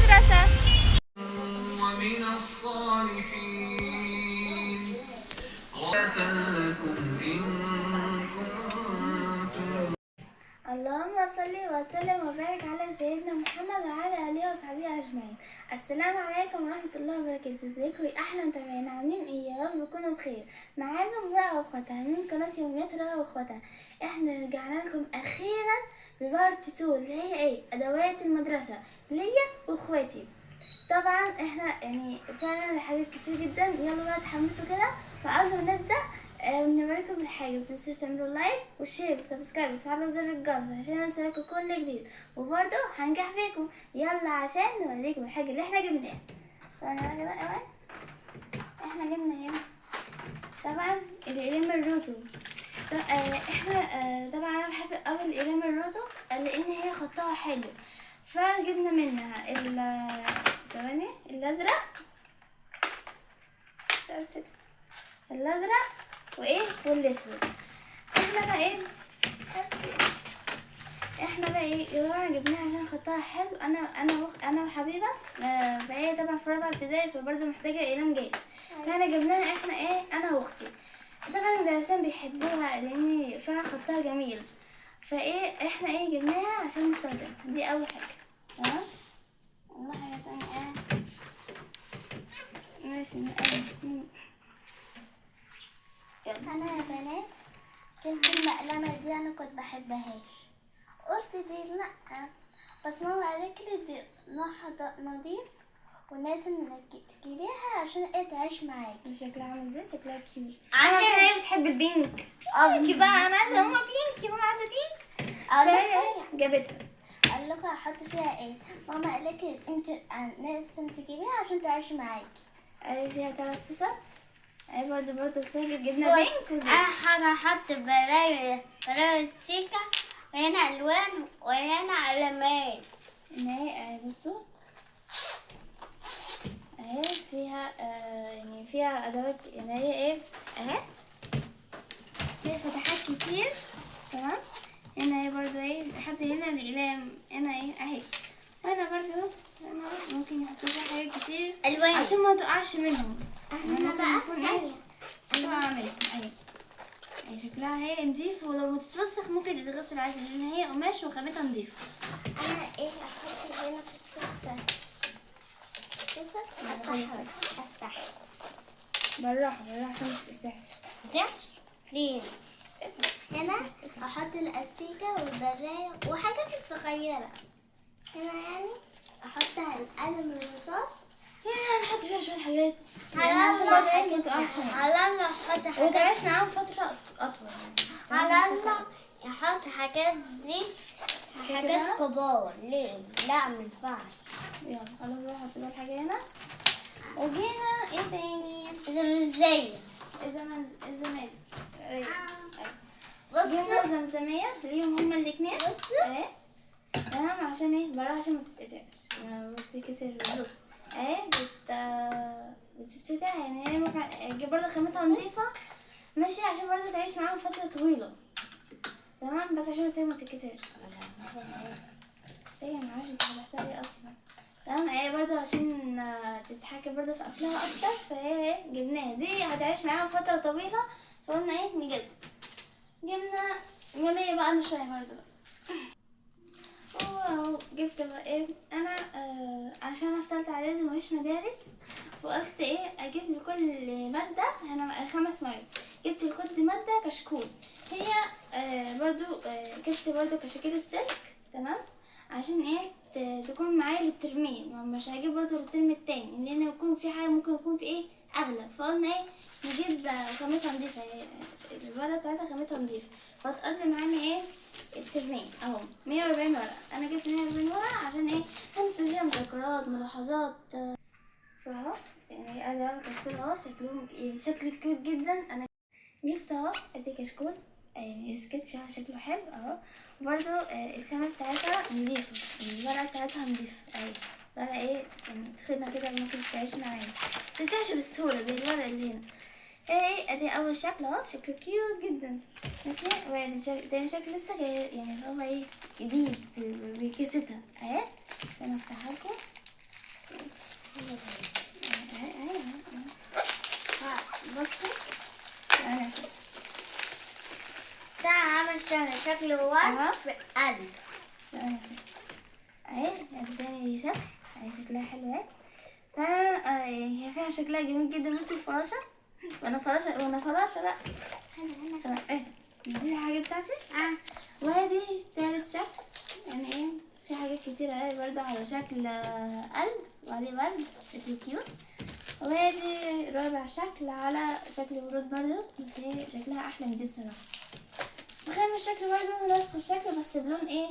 المدرسة. ومن الصالحين لكم إن كنتم. اللهم صل وسلم وبارك على سيدنا محمد وعلى اله وصحبه اجمعين. السلام عليكم ورحمه الله وبركاته. ازيكم يا احلى متابعين؟ عاملين ايه؟ يا رب تكونوا بخير. معاكم رؤى واخواتها من قناه يوميات رؤى واخواتها. احنا رجعنا لكم اخيرا ببارت 2 اللي هي ايه؟ ادوات المدرسه ليا واخواتي. طبعا احنا يعني فعلا الحاجات كتير جدا. يلا بقى اتحمسوا كده. وقبل ما نبدا نوريكم الحاجه، متنسوش تعملوا لايك وشير وسبسكرايب وتفعلوا زر الجرس عشان يوصلكوا كل جديد، وبرضه هنجح بيكم. يلا عشان نوريكم الحاجه اللي احنا جبناها. ثواني بقى كده اول احنا جبنا ايه؟ طبعا الاقلام الروتو. احنا طبعا انا بحب اوي الاقلام الروتو لان هي خطها حلو، فجبنا منها ثواني الازرق وايه والاسود. احنا بقى ايه يا جماعه جبناها عشان خطها حلو. انا وحبيبه بقى طبعا في رابعه ابتدائي، فبرضه محتاجه اقلام جاي، فاحنا جبناها احنا ايه انا واختي. طبعا المدرسين بيحبوها لان فيها خطها جميل، فايه احنا ايه جبناها عشان نستخدمها. دي اول حاجه. تمام. والله حاجه تانية ايه ماشي انا يا بنات كنت المقلمه دي انا كنت بحبهاش، قلت دي لا، بس ماما قالت لي دي نوعها نضيف ولازم تجيبيها عشان ايه تعيش معاكي. شكلها عامل ازاي؟ شكلها كيوت عشان هي بتحب البينك. بينك بقى انا عايزه ماما بينك، ماما عايزه بينك. جابتها. قال لكم هحط فيها ايه؟ ماما قالت لي انت لازم تجيبيها عشان تعيش معاكي. فيها 3 صوصات. برضه سهل جبنه بينك وزيت. انا هحط براوي سيكا، وهنا الوان وهنا علامات. اهي بصوا اهي فيها يعني فيها ادوات، يعني هي ايه اهي فيها فتحات كتير. تمام. هنا اهي برضو ايه حتى هنا الاقلام هنا ايه اهي. هنا برضو هنا ممكن يحطوا فيها حاجات كتير الوان عشان ما تقعش منهم. هنا بقى ثانية اعمل اهي شكلها هي نضيف، ولو ما تتوسخ ممكن تتغسل عادي لان هي قماش وخامتها نضيفة. انا ايه احط هنا في الصوص ده افتح بالراحة عشان ما تتقسحش. فين هنا احط الاستيكة والبراية وحاجات صغيرة. هنا يعني احط القلم الرصاص، يعني هنحط فيها شوية حاجات على عشان الله برضه ما تقعش على الله احط حاجات، وتعيش معاهم فترة أطول. على الله يحط حاجات دي حاجات كبار. ليه؟ لا مينفعش. يلا خلاص بقى حط بقى الحاجة هنا. وجينا ايه تاني؟ ازاي الزمالك. بص جبنا زمزمية ليهم هما الاتنين. بص اهي تمام عشان ايه براها عشان ما تتقطعش ما تتكسر. بص اهي بتتفتح، يعني هي ممكن اجيب برضه خامتها نضيفة ماشي عشان برضه تعيش معاهم فترة طويلة. تمام بس عشان ما تتكسرش. سيء معرفش انت فتحتها ايه اصلا. تمام اهي برضه عشان تتحكم برضه في قفلها اكتر، فهي جبناها دي هتعيش معاهم فترة طويلة، فقلنا ايه نجيبها. جبنا مولية بقى انا شوية برضه. جبت بقى ايه انا عشان انا في تالتة اعدادي مفيش مدارس، فقلت ايه اجيب لكل مادة انا 5 مواد. جبت لكل مادة كشكول. هي برضو جبت برضو كشاكيل السلك. تمام عشان ايه تكون معايا للترمين، مش هجيب برضو للترم التاني لان يكون في حاجة ممكن يكون في ايه اغلى، فقلنا ايه نجيب خامتها نضيفة. الورقة بتاعتها خامتها نضيفة فتقضي معانا ايه الترمين. اهو 140 ورقة. انا جبت 140 ورقة عشان ايه هنكتب فيها مذكرات ملاحظات. فاهو يعني ادي اهو كشكول اهو شكله كيوت جدا. انا جبت اهو ادي كشكول يعني سكتش اهو شكله حلو اهو. برضو الخامة بتاعتها نضيفة، الورقة بتاعتها نضيفة اهي. ورقة ايه يعني تخينة كده ممكن تعيش معايا تتعش بسهولة زي الورقة اللي هنا. ايه ادي اول شكل اهو شكله كيوت جدا ماشي. وادي تاني شكل لسه جاي يعني هو ايه جديد بكيستها اهي. انا افتحها لكم بصي انا ده عامل شكل ورد في قلب. انا اهي اديتني شكل، اهي شكلها حلو اهي. فانا هي فيها شكلها جميل جدا. بصي الفراشه، وانا فراشه بقى. سمع ايه دي الحاجه بتاعتي. وادي تالت شكل، يعني ايه في حاجات كتيرة اهي برضه على شكل قلب وعليه ورد شكل كيوت. وادي رابع شكل على شكل ورود برضه، بس هي شكلها احلى من دي الصراحة. وخامس شكل برضه نفس الشكل بس بلون ايه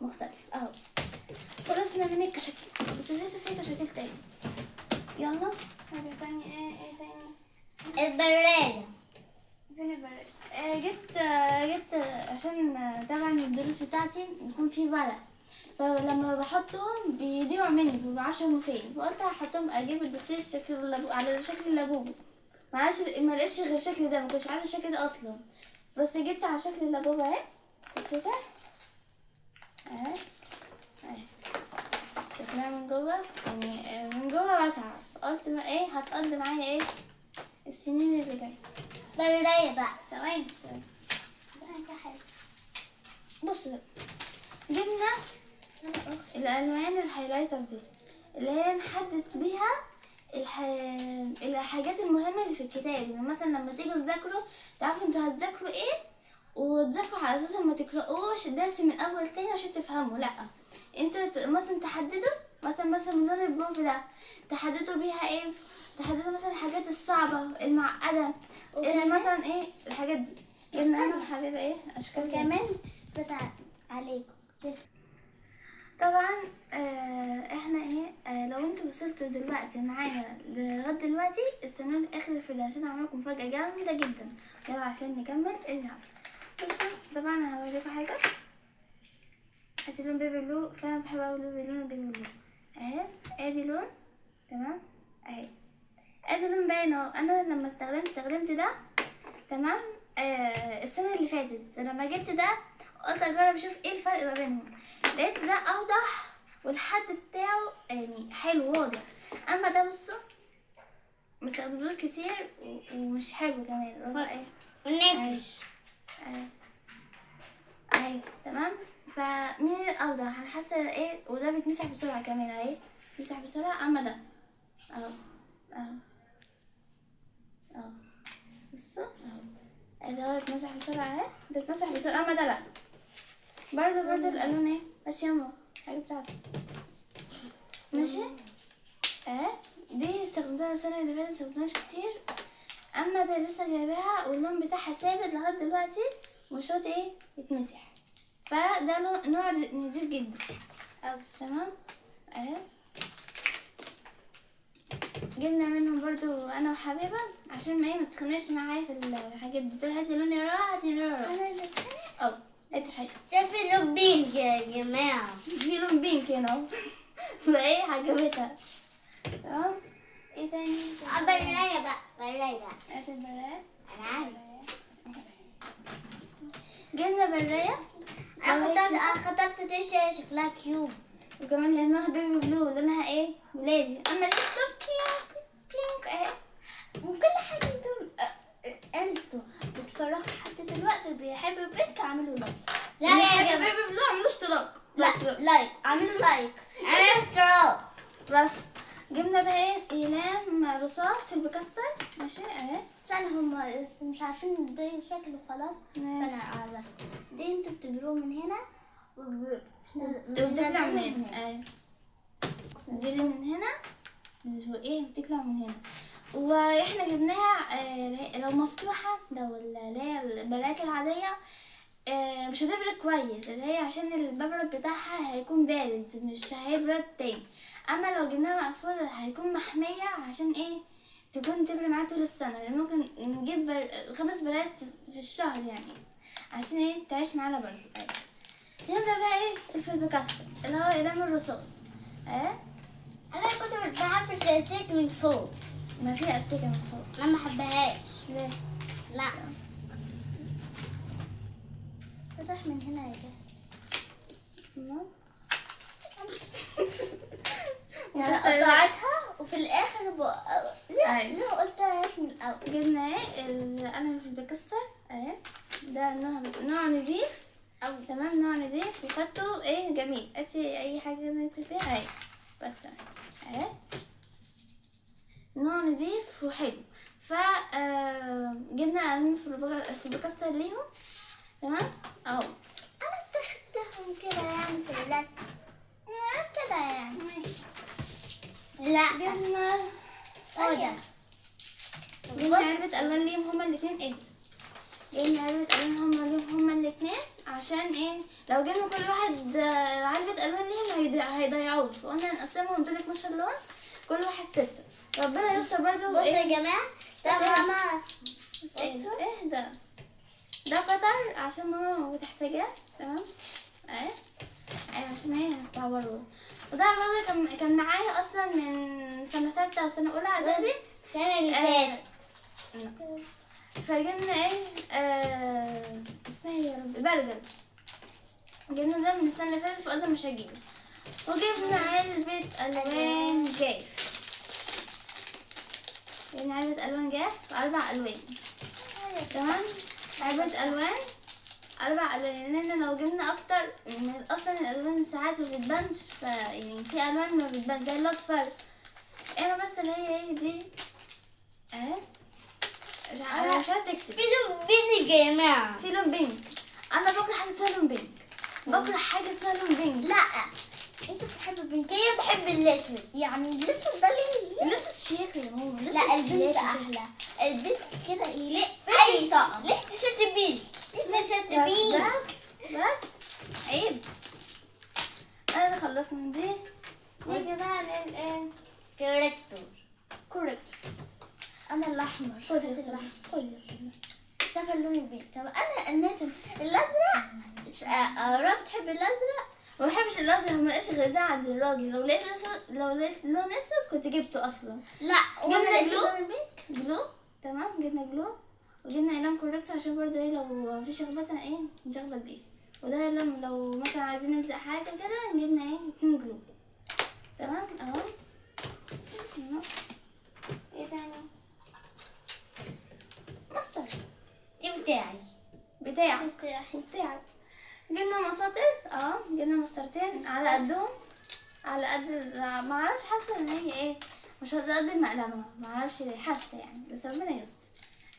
مختلف اهو. خلصنا من الكشاكيل بس لسه في كشاكيل تاني. يلا حاجة تانية ايه تاني؟ البرادة. فين البراد؟ جبت عشان طبعا الدروس بتاعتي بيكون في ورق، فلما بحطهم بيضيعوا مني فمبعرفش هما فين، فقلت هحطهم اجيب الدوسيه على شكل اللابوبو. ما لقيتش غير الشكل ده، ما كنتش عايزه الشكل ده اصلا، بس جبت على شكل اللابوبو اهي. تتفتح اهي اهي شكلها من جوه، يعني من جوه واسعه. قلت ما ايه هتقضي معايا ايه السنين اللي جايه. برادة بقى. ثواني بصوا جبنا الالوان الهايلايتر دي اللي هي نحدد بيها الحاجات المهمه اللي في الكتاب. يعني مثلا لما تيجوا تذاكروا تعرفوا انتوا هتذاكروا ايه، وتذاكروا على اساس ما تقراوش الدرس من اول تاني عشان تفهموا. لا، انتوا مثلا تحددوا مثلا لون البومب ده تحددوا بيها ايه، تحددوا مثلا الحاجات الصعبه المعقده، مثلا ايه الحاجات دي. جبنا انا وحبيبه ايه اشكال كمان تثبت عليكم. طبعا احنا ايه لو انتوا وصلتوا دلوقتي معايا لغايه دلوقتي استنوني لاخر الفيديو عشان اعملكم مفاجاه جامده جدا. يلا عشان نكمل اللي حصل. بصوا طبعا انا هوريكم حاجه. هاتي لون بيبي بلو، فانا بحب اوي لون بيبي بلو اهي. ادي لون تمام اهي، ادي لون باين اهو. انا لما استخدمت ده تمام السنه اللي فاتت لما جبت ده قلت اجرب اشوف ايه الفرق ما بينهم. لقيت ده اوضح والحد بتاعه يعني حلو واضح، اما ده بصوا مستخدملوش كتير ومش حلو كمان. ربع ايه ونفش اهي تمام. فمين الاوضح انا حاسه ايه، وده بيتمسح بسرعه كمان اهي، بيتمسح بسرعه. اما ده اهو اهو بصوا اهو ده اتمسح بسرعه اهي، ده اتمسح بسرعه اما ده لا. برضه الالوان ايه بس ياما الحاجه بتاعتي ماشي دي استخدمتها السنه اللي فاتت مستخدمهاش كتير. اما ده لسه جايباها واللون بتاعها ثابت لغايه دلوقتي مش راضي ايه يتمسح، فده نوع نضيف جدا تمام اهي. جبنا منهم برضو انا وحبيبه عشان ما تتخانقش معايا في الحاجات دي. تقول هاتي لون يا هاتي لون اه هاتي حاجه شايفة لون بينك يا جماعة. في لون بينك هنا اهو. فايه عجبتها تمام. ايه تاني؟ برادة بقى. برادة. هات البرايات. أنا عارف. جبنا براية. أنا خطفت تيشيرت شكلها كيوت. وكمان لونها بيبي بلو لونها ايه ولادي. اما دي لون بينك اهي. وكل حاجة انتوا بتفرجوا حد دلوقتي بيحب بينك اعملوا لايك. لا يا بيبي بلو عملوا اشتراك بس لايك. اعملوا لايك. اعملوا اشتراك. بس جبنا بقى ايه اقلام رصاص في البكاستر ماشي اهي. استنى هما مش عارفين ده شكله خلاص. ماشي. استنى اعرف دي انتوا بتبروه من هنا وبتطلع من هنا اهي. دي اللي من هنا ايه بتطلع من هنا. واحنا جبناها لو مفتوحه لو اللي هي البراءات العاديه مش هتبرد كويس، اللي هي عشان الببرد بتاعها هيكون بارد مش هيبرد تاني. اما لو جبناها مقفولة هيكون محمية عشان ايه تكون تبرد معاها طول السنة. يعني ممكن نجيب 5 براءات في الشهر يعني عشان ايه تعيش معانا برضو اهي. نبدأ بقى ايه في البكاستر اللي هو اقلام الرصاص انا كنت بحب السلاسل من فوق. ما في أسيكة من فوق. انا ما بحبهاش. ليه؟ لا فتح من هنا يا جماعة. يعني مكسر. قطعتها وفي الاخر لا أيوة. لا قلتها من الاول. جبنا ايه القلم اللي بكسر اهي، ده نوع نضيف أو تمام، نوع نضيف وخدته ايه جميل. اتي اي حاجه نكتب فيها اهي، بس اهي نوع نضيف وحلو. ف جبنا قلم في بكسر ليهم تمام اهو. انا استخدمهم كده يعني في الرسم كده يعني. لا جبنا ايه جبنا علبة ألوان ليهم هما الاتنين ايه، جبنا علبة ألوان هما الاتنين عشان ايه لو جبنا كل واحد علبة ألوان ليهم هيضيعوه، فقلنا نقسمهم دول 12 لون كل واحد 6. ربنا يستر برضو. بصوا ايه يا جماعة ده ماما ايه ده قطر عشان ماما بتحتاجاه تمام اهي، ايوه عشان هي مستعوره. وده برضه كان معايا اصلا من سنة 6 وسنة أولى إعدادي. السنة اللي فاتت. فجبنا ايه اسمها ايه يا رب، برجل. جبنا ده من السنة اللي فاتت فقلنا مش هجيبه. وجبنا علبة ألوان جاف، جبنا علبة ألوان جاف و4 ألوان تمام. علبة ألوان 4 ألوان، لأن لو جبنا أكتر من أصلا الألوان ساعات ما بتبانش، يعني في ألوان ما بتبان زي الأصفر. أنا بس اللي هي ايه دي اهي، أنا مش عايزة أكتب. في لون بينك يا جماعة. في لون بينك، انا بكره حاجه اسمها لون بينك، بكره حاجه اسمها لون بينك. لا انت بتحب البنك، هي بتحب الاسود. يعني الاسود ده ليه؟ اللبس شياكه يا ماما، اللبس لا البنت شياكة. احلى. البنت كده يليق في اي طقم. ليه تيشيرت بينك؟ ليه تيشيرت بينك؟ بس عيب. انا خلصنا من دي، نيجي بقى للايه كاركتر. كوريكتور. انا الاحمر. خد يا اختي الأحمر. خد يا اختي. شايفه اللون البينك. طب انا الناتن الازرق. رب بتحب الازرق؟ ما بحبش الازرق، ما لقيتش غير ده عند الراجل. لو لقيت اسود، لو لقيت لون اسود كنت جبته اصلا. لا جبنا جلو. اللون البينك. جلو تمام، جبنا جلو وجبنا اقلام كوريكتور عشان برضه ايه لو في شخبطه ايه نشخبط بيه. وده لو مثلا عايزين نلزق حاجه كده جبنا ايه 2 جلو تمام اهو. ايه تاني؟ مسطر دي بتاعي. بتاعك بتاعي. وبتاعك. جبنا مساطر جبنا مسطرتين على قدهم، على قد ما اعرفش، حاسه ان هي ايه مش هتقد المقلمه، ما اعرفش ليه حاسه يعني، بس ربنا يستر.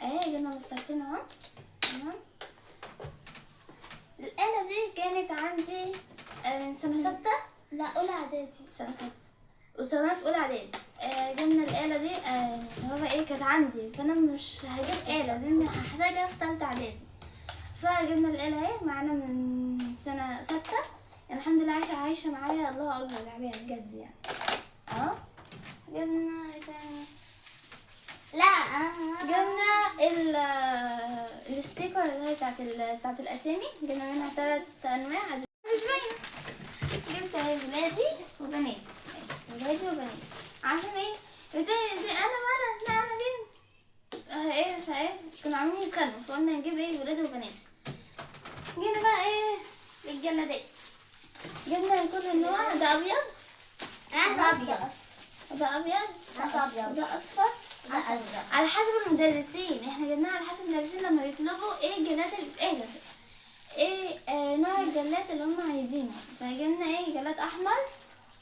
اهي جبنا مسطرتين اهو تمام. الآلة دي كانت عندي من سنة 6. لا اولى اعدادي. سنة 6 واستخدمها في أولى إعدادي. جبنا الآلة دي هو ايه كانت عندي، فأنا مش هجيب آلة لأن هحتاجها في 3 إعدادي. فجبنا الآلة اهي معانا من سنة 6، يعني الحمد لله عايشة معايا، الله أكبر عليها بجد يعني. جبنا ايه تاني؟ لا جبنا الستيكر اللي هي بتاعت الأسامي، جبنا منها 3 أنواع مش باينة. جبت اهي ولادي وبناتي، ولادي وبناتي عشان ايه دي انا ولد لا انا بنت ايه فايه كانوا عاملين يتخانقوا، فقلنا نجيب ايه ولادي وبناتي. جينا بقى ايه الجلادات، جبنا كل النوع. ده ابيض، انا ابيض. ده ابيض، ده أبيض. ده اصفر، ده ازرق. على حسب المدرسين. احنا جبناها على حسب المدرسين لما يطلبوا ايه الجلات ايه نوع الجلات اللي هم عايزينه. فجبنا ايه جلات احمر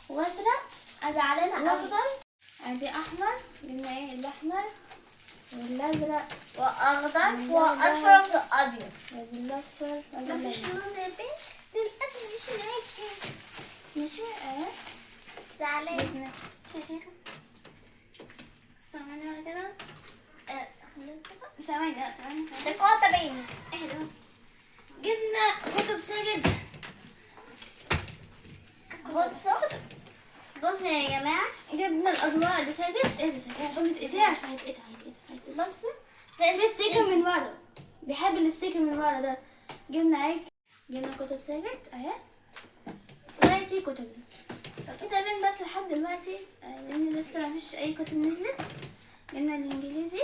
وازرق ازعلانه قوي. واخضر. ادي احمر، جبنا ايه الاحمر والازرق واخضر واصفر وابيض. وادي الاصفر وادي مفيش الازرق. لون البنك للاسف مش معاكي. ماشي زعلانه. جبنا شايفه ثواني ولا كده خلينا كده. ثواني ده ثواني كوتا بيني. اهدى بس. جبنا كتب ساجد. بصوا يا جماعه. جبنا الاضواء اللي ساجد. اهدى ثواني عشان تتقطع، عشان هيتقطع. بصوا الستيكر من ورا، بيحب الستيكر من ورا ده. جبنا ايه جبنا كتب ساجد اهي، ودي كتبي كتابين بس لحد دلوقتي لان لسه مفيش اي كتب نزلت. جبنا الانجليزي.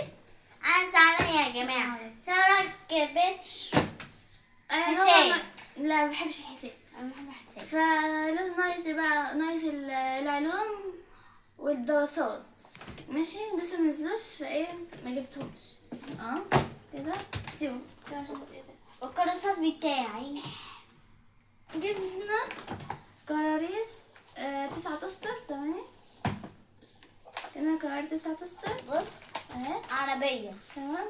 انا زعلانه يا جماعه. ساره كبتش. هو حساب. لا ما بحبش الحساب، انا بحب حساب. فلازم ناقص بقى ناقص العلوم والدراسات ماشي، لسه منزلوش فايه ما جبتهمش. كده سيبوا كده عشان ما تقطعش. والكراسات بتاعي جبنا كراريس 9 اسطر. ثواني، جبنا كراريس 9 اسطر. بص اهي عربية. تمام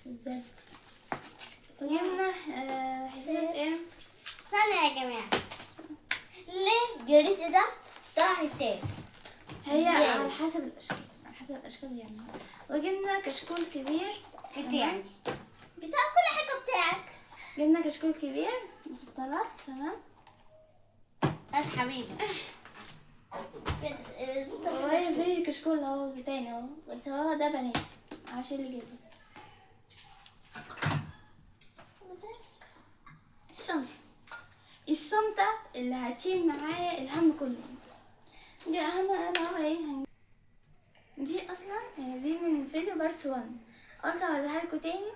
بجد. وجبنا حساب ايه؟ ثانية يا جماعة، ليه جريت ده حساب؟ هي إزاي؟ على حسب الاشكال، على حسب الاشكال يعني. وجبنا كشكول كبير بتاعي بتاع كل حاجة بتاعك. جبنا كشكول كبير مسطرات. تمام. هات حبيبي. وهي في كشكول اهو تاني اهو، بس هو ده بنات معرفش اللي جابه. الشنطة اللي هتشيل معايا الهم كله. دي اهم انا ايه دي اصلا دي من فيديو بارت 1، قلت اوريها لكم تاني.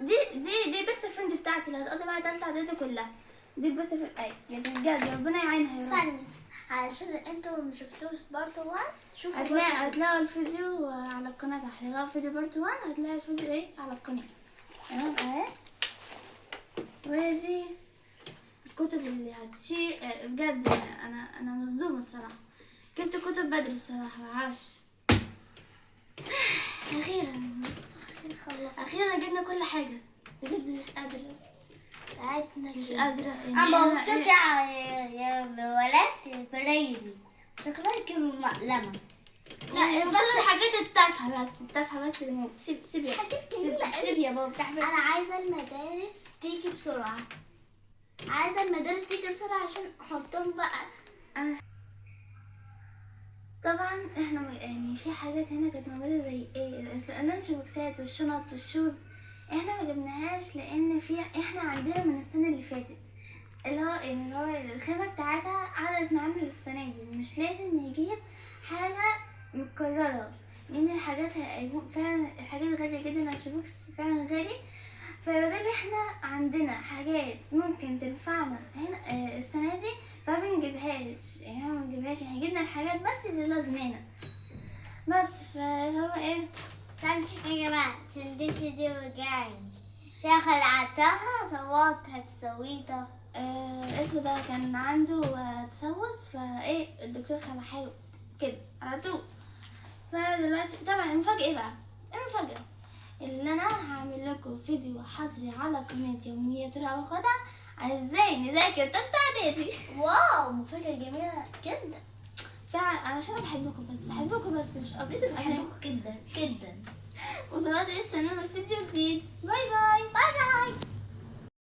دي بيست فريند بتاعتي اللي هتقضي معايا تالتة اعدادي كلها. دي البيست فريند يعني بجد ربنا يعينها يا رب. ثانية علشان انتوا ما شفتوش برضه 1، شوفوا هتلاقوا الفيديو على القناة تحت. هتلاقوا فيديو بارت 1 هتلاقوا الفيديو ايه على القناة. تمام اهي. ودي الكتب اللي هتشيل بجد. انا مصدومة الصراحة، جبت كتب بدري الصراحة معرفش. اخيرا جبنا كل حاجة بجد. مش قادرة مش قادرة انا مبسوطة يا ولاد بريدي، شكلها كانوا مقلمة. لا بس الحاجات التافهة بس، التافهة بس اللي سيب يا حاجات جميلة سيب يا بابا. انا عايزة المدارس تيجي بسرعة، عايزة المدارس تيجي بسرعة عشان احطهم بقى. طبعا احنا يعني في حاجات هنا كانت موجودة زي ايه اللانش بوكسات والشنط والشوز، احنا ما جبناهاش لان احنا عندنا من السنة اللي فاتت اللي هو الخامة بتاعتها قعدت معانا للسنة دي. مش لازم نجيب حاجة متكررة لان الحاجات فعلا الحاجات غالية جدا. اللانش بوكس فعلا غالي، فبدل احنا عندنا حاجات ممكن تنفعنا هنا السنة دي فبنجيبهاش. يعني احنا منجيبهاش، احنا جبنا الحاجات بس اللي لازمانا بس. فهو ايه ثانية يا جماعة، سندتي دي وجعي خلعتها صوتها تسويتها. اسمه ده كان عنده تسوس، فايه الدكتور خلع له كده على طول. فدلوقتي طبعا المفاجأة ايه بقى؟ المفاجأة اللي انا هعمل لكم فيديو حصري على قناة يوميات رؤى وخدع ازاي نذاكر تالتة اعدادي. واو، مفاجأة جميلة جدا فعلا علشان انا بحبكم بس مش قصدي بحبكم جدا جدا. وصلت استنوا الفيديو جديد.